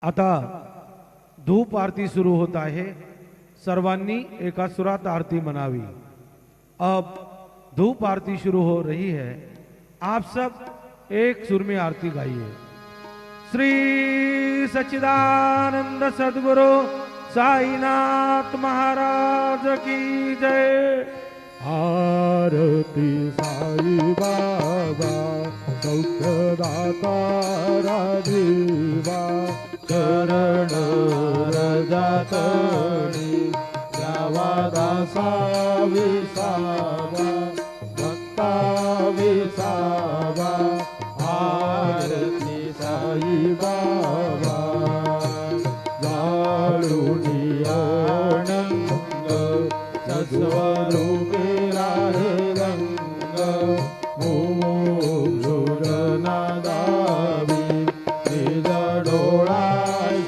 आता धूप आरती सुरू होत आहे। सर्वांनी एका सुरात आरती मनावी। अब धूप आरती शुरू हो रही है। आप सब एक सुर में आरती गाइए। श्री सच्चिदानंद सद्गुरु साईनाथ महाराज की जय। आरती साई बाबा सौख्यदाता राजीवा चरण रजातनी द्यावा दासा विसा